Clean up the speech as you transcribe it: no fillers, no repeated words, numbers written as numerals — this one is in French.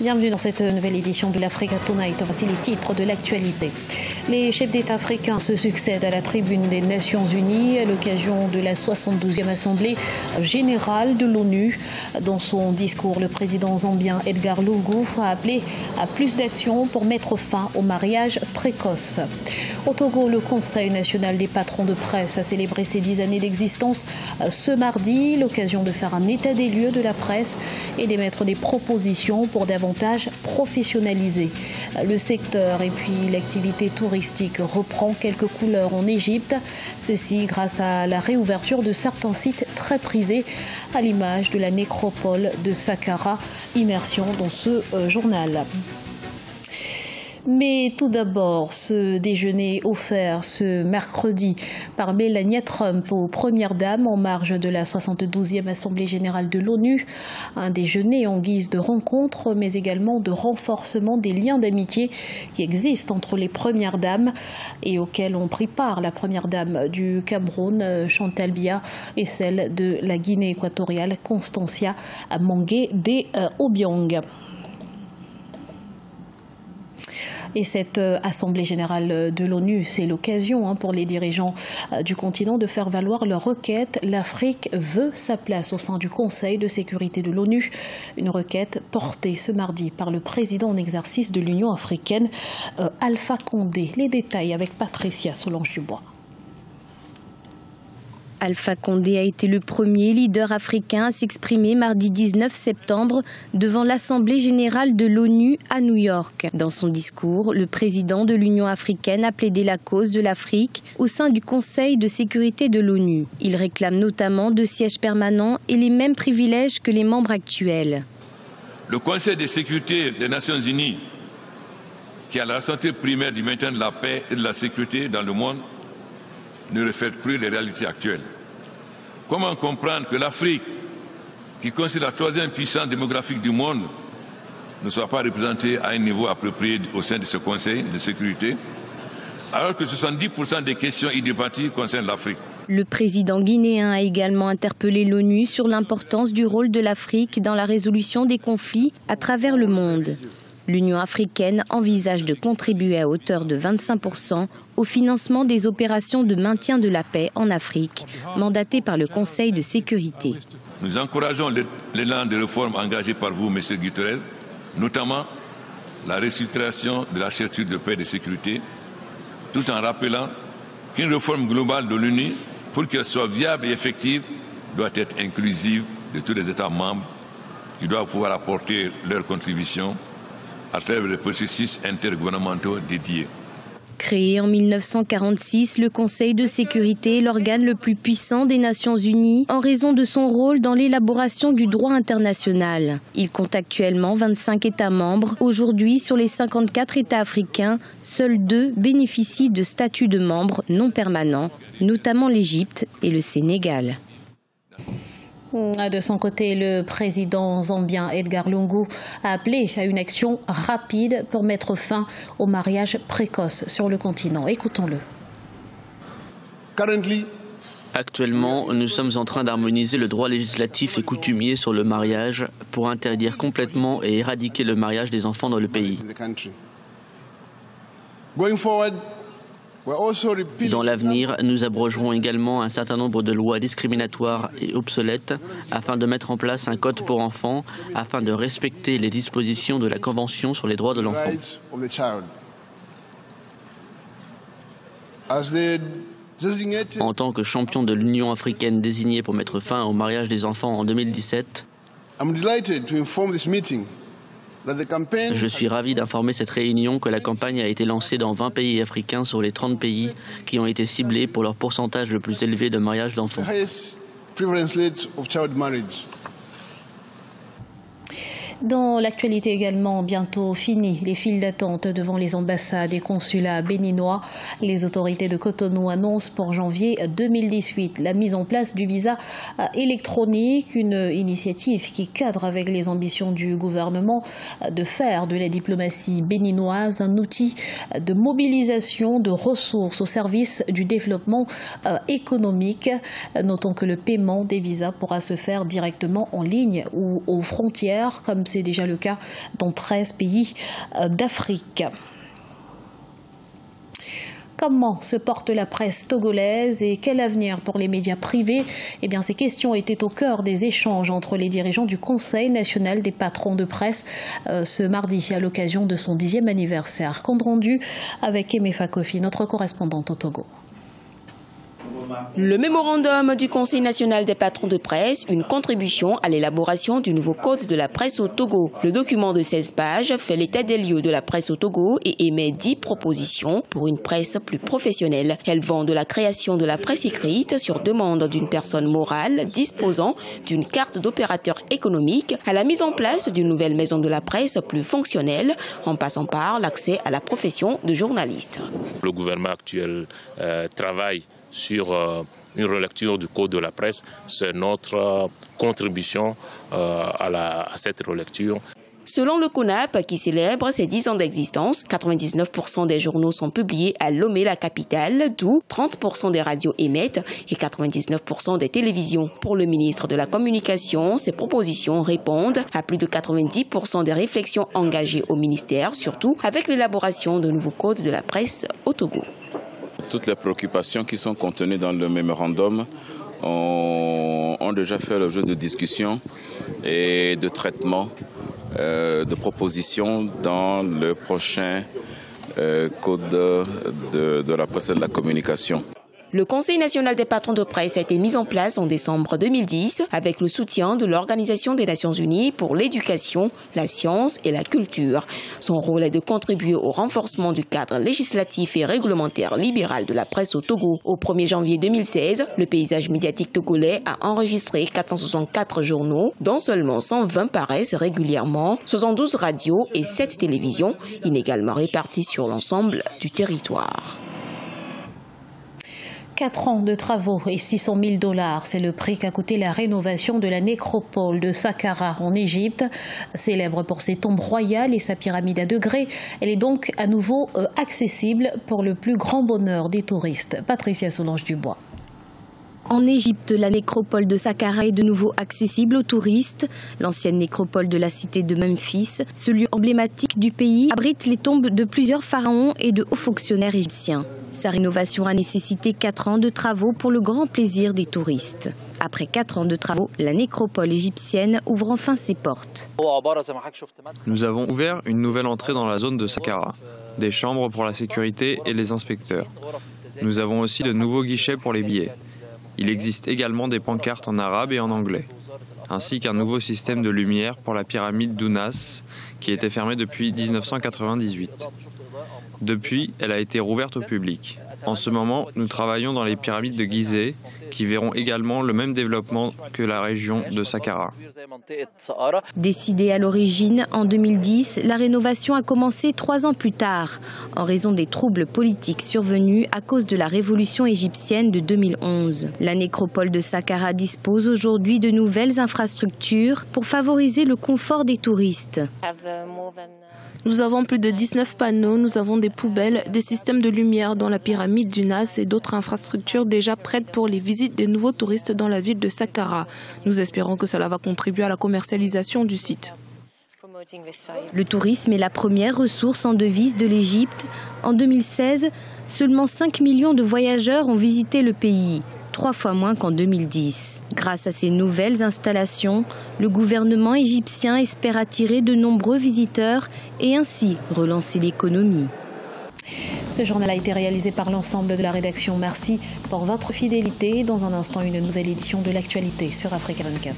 Bienvenue dans cette nouvelle édition de l'Africa Tonight. Voici les titres de l'actualité. Les chefs d'État africains se succèdent à la tribune des Nations Unies à l'occasion de la 72e Assemblée générale de l'ONU. Dans son discours, le président zambien Edgar Lungu a appelé à plus d'actions pour mettre fin au mariage précoce. Au Togo, le Conseil national des patrons de presse a célébré ses 10 années d'existence ce mardi, l'occasion de faire un état des lieux de la presse et d'émettre des propositions pour davantage professionnaliser le secteur. Et puis l'activité touristique reprend quelques couleurs en Égypte, ceci grâce à la réouverture de certains sites très prisés, à l'image de la nécropole de Saqqara. Immersion dans ce journal. Mais tout d'abord, ce déjeuner offert ce mercredi par Melania Trump aux premières dames en marge de la 72e Assemblée générale de l'ONU. Un déjeuner en guise de rencontre, mais également de renforcement des liens d'amitié qui existent entre les premières dames et auxquels ont pris part la première dame du Cameroun, Chantal Biya, et celle de la Guinée équatoriale, Constancia Mangué de Obiang. Et cette Assemblée générale de l'ONU, c'est l'occasion pour les dirigeants du continent de faire valoir leur requête. L'Afrique veut sa place au sein du Conseil de sécurité de l'ONU. Une requête portée ce mardi par le président en exercice de l'Union africaine, Alpha Condé. Les détails avec Patricia Solange-Dubois. Alpha Condé a été le premier leader africain à s'exprimer mardi 19 septembre devant l'Assemblée générale de l'ONU à New York. Dans son discours, le président de l'Union africaine a plaidé la cause de l'Afrique au sein du Conseil de sécurité de l'ONU. Il réclame notamment 2 sièges permanents et les mêmes privilèges que les membres actuels. Le Conseil de sécurité des Nations Unies, qui a la santé primaire du maintien de la paix et de la sécurité dans le monde, ne reflète plus les réalités actuelles. Comment comprendre que l'Afrique, qui constitue la 3e puissance démographique du monde, ne soit pas représentée à un niveau approprié au sein de ce Conseil de sécurité, alors que 70% des questions y débattues concernent l'Afrique? Le président guinéen a également interpellé l'ONU sur l'importance du rôle de l'Afrique dans la résolution des conflits à travers le monde. L'Union africaine envisage de contribuer à hauteur de 25% au financement des opérations de maintien de la paix en Afrique, mandatées par le Conseil de sécurité. Nous encourageons l'élan de réformes engagé par vous, M. Guterres, notamment la restructuration de l'architecture de paix et de sécurité, tout en rappelant qu'une réforme globale de l'ONU, pour qu'elle soit viable et effective, doit être inclusive de tous les États membres qui doivent pouvoir apporter leur contribution à travers les processus intergouvernementaux dédiés. Créé en 1946, le Conseil de sécurité est l'organe le plus puissant des Nations Unies en raison de son rôle dans l'élaboration du droit international. Il compte actuellement 25 États membres. Aujourd'hui, sur les 54 États africains, seuls 2 bénéficient de statut de membres non permanents, notamment l'Égypte et le Sénégal. De son côté, le président zambien Edgar Lungu a appelé à une action rapide pour mettre fin au mariage précoce sur le continent. Écoutons-le. Actuellement, nous sommes en train d'harmoniser le droit législatif et coutumier sur le mariage pour interdire complètement et éradiquer le mariage des enfants dans le pays. Dans l'avenir, nous abrogerons également un certain nombre de lois discriminatoires et obsolètes afin de mettre en place un code pour enfants afin de respecter les dispositions de la Convention sur les droits de l'enfant. En tant que champion de l'Union africaine désigné pour mettre fin au mariage des enfants en 2017, je suis ravi d'informer cette réunion que la campagne a été lancée dans 20 pays africains sur les 30 pays qui ont été ciblés pour leur pourcentage le plus élevé de mariage d'enfants. Dans l'actualité également, bientôt fini les files d'attente devant les ambassades et consulats béninois. Les autorités de Cotonou annoncent pour janvier 2018 la mise en place du visa électronique, une initiative qui cadre avec les ambitions du gouvernement de faire de la diplomatie béninoise un outil de mobilisation de ressources au service du développement économique. Notons que le paiement des visas pourra se faire directement en ligne ou aux frontières, comme c'est déjà le cas dans 13 pays d'Afrique. Comment se porte la presse togolaise et quel avenir pour les médias privés? Eh bien, ces questions étaient au cœur des échanges entre les dirigeants du Conseil national des patrons de presse ce mardi à l'occasion de son 10e anniversaire. Compte rendu avec Aimé Fakofi, notre correspondante au Togo. Le mémorandum du Conseil national des patrons de presse, une contribution à l'élaboration du nouveau code de la presse au Togo. Le document de 16 pages fait l'état des lieux de la presse au Togo et émet 10 propositions pour une presse plus professionnelle. Elles vont de la création de la presse écrite sur demande d'une personne morale disposant d'une carte d'opérateur économique à la mise en place d'une nouvelle maison de la presse plus fonctionnelle en passant par l'accès à la profession de journaliste. Le gouvernement actuel travaille sur une relecture du code de la presse. C'est notre contribution à cette relecture. Selon le CONAP, qui célèbre ses 10 ans d'existence, 99% des journaux sont publiés à Lomé, la capitale, d'où 30% des radios émettent et 99% des télévisions. Pour le ministre de la Communication, ces propositions répondent à plus de 90% des réflexions engagées au ministère, surtout avec l'élaboration de nouveaux codes de la presse au Togo. Toutes les préoccupations qui sont contenues dans le mémorandum ont déjà fait l'objet de discussions et de traitements, de propositions dans le prochain code de la presse et de la communication. Le Conseil national des patrons de presse a été mis en place en décembre 2010 avec le soutien de l'Organisation des Nations Unies pour l'éducation, la science et la culture. Son rôle est de contribuer au renforcement du cadre législatif et réglementaire libéral de la presse au Togo. Au 1er janvier 2016, le paysage médiatique togolais a enregistré 464 journaux, dont seulement 120 paraissent régulièrement, 72 radios et 7 télévisions, inégalement réparties sur l'ensemble du territoire. 4 ans de travaux et 600 000 $, c'est le prix qu'a coûté la rénovation de la nécropole de Saqqara en Égypte. Célèbre pour ses tombes royales et sa pyramide à degrés, elle est donc à nouveau accessible pour le plus grand bonheur des touristes. Patricia Solange-Dubois. En Égypte, la nécropole de Saqqara est de nouveau accessible aux touristes. L'ancienne nécropole de la cité de Memphis, ce lieu emblématique du pays, abrite les tombes de plusieurs pharaons et de hauts fonctionnaires égyptiens. Sa rénovation a nécessité 4 ans de travaux pour le grand plaisir des touristes. Après 4 ans de travaux, la nécropole égyptienne ouvre enfin ses portes. Nous avons ouvert une nouvelle entrée dans la zone de Saqqara, des chambres pour la sécurité et les inspecteurs. Nous avons aussi de nouveaux guichets pour les billets. Il existe également des pancartes en arabe et en anglais, ainsi qu'un nouveau système de lumière pour la pyramide d'Ounas, qui était fermée depuis 1998. Depuis, elle a été rouverte au public. En ce moment, nous travaillons dans les pyramides de Gizeh, qui verront également le même développement que la région de Saqqara. Décidée à l'origine en 2010, la rénovation a commencé 3 ans plus tard, en raison des troubles politiques survenus à cause de la révolution égyptienne de 2011. La nécropole de Saqqara dispose aujourd'hui de nouvelles infrastructures pour favoriser le confort des touristes. Nous avons plus de 19 panneaux, nous avons des poubelles, des systèmes de lumière dans la pyramide d'Ounas et d'autres infrastructures déjà prêtes pour les visites des nouveaux touristes dans la ville de Saqqara. Nous espérons que cela va contribuer à la commercialisation du site. Le tourisme est la première ressource en devises de l'Égypte. En 2016, seulement 5 millions de voyageurs ont visité le pays, 3 fois moins qu'en 2010. Grâce à ces nouvelles installations, le gouvernement égyptien espère attirer de nombreux visiteurs et ainsi relancer l'économie. Ce journal a été réalisé par l'ensemble de la rédaction. Merci pour votre fidélité. Dans un instant, une nouvelle édition de l'actualité sur Africa 24.